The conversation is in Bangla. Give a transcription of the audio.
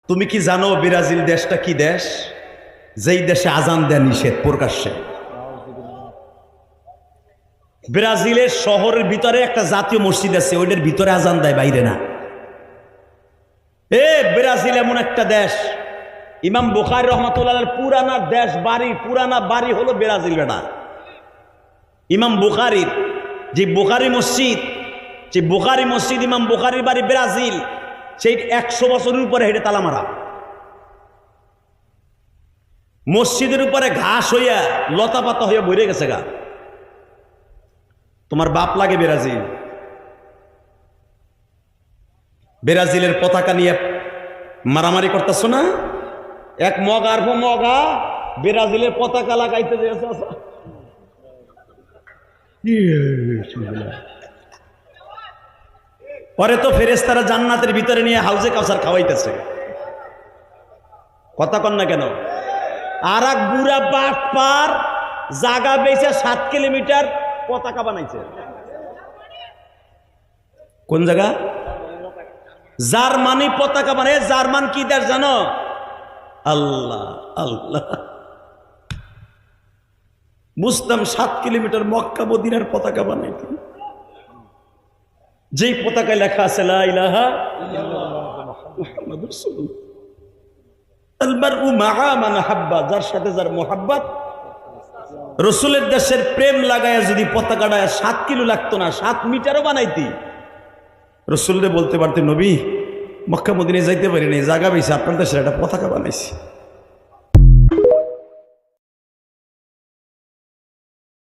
তুমি কি জানো ব্রাজিল দেশটা কি দেশ? যেই দেশে আজান দেয়া নিষেধ প্রকাশ্যে। ব্রাজিলের শহরের ভিতরে একটা জাতীয় মসজিদ আছে, ওইটার ভিতরে আজান দেয়, বাইরে না। ব্রাজিল এমন একটা দেশ, ইমাম বুখারী রহমাতুল্লাহ পুরানা দেশ বাড়ি, পুরানা বাড়ি হলো ব্রাজিল। বেটা ইমাম বুখারীর যে বুখারী মসজিদ, ইমাম বুখারীর বাড়ি ব্রাজিল, সেই 100 বছরের উপরে হেঁটে তালা মারা। মসজিদের উপরে ঘাস হইয়া লতা পাতা হইয়া ভরে গেছে গা। তোমার বাপ লাগে ব্রাজিল। ব্রাজিলের পতাকা নিয়ে মারামারি করতেছো না? এক মগার মগা ব্রাজিলের পতাকা লাগাইতে যেছে। পরে তো ফেরেশতারা জান্নাতের ভিতরে নিয়ে হাউজে কাউসার খাওয়াইতেছে। কথা কন না কেন? আর এক বুড়া বাটপার জাগা বেচে 7 কিলোমিটার পতাকা বানাইছে। কোন জায়গা? জার্মানি পতাকা বানায়। জার্মান কি দেশ জানো? আল্লাহ আল্লাহ, বুঝতাম 7 কিলোমিটার মক্কা মদিনার পতাকা বানাইতে। যেই পতাকায় লেখা আছে লা ইলাহা ইল্লাল্লাহ মুহাম্মাদুর রাসূলুল্লাহ, আল মারউ মাআ মান হাব্বা, যার সাথে যার মোহাব্বত। রসুলের দেশের প্রেম লাগায় যদি পতাকাটা 7 কিলো লাগতো না, 7 মিটারও বানাইতি। রসুলরে বলতে পারতে, নবী মক্কা মদিনায় যাইতে পারি নাই, জায়গা পেয়েছি, আপনার দেশের একটা পতাকা বানাইছি।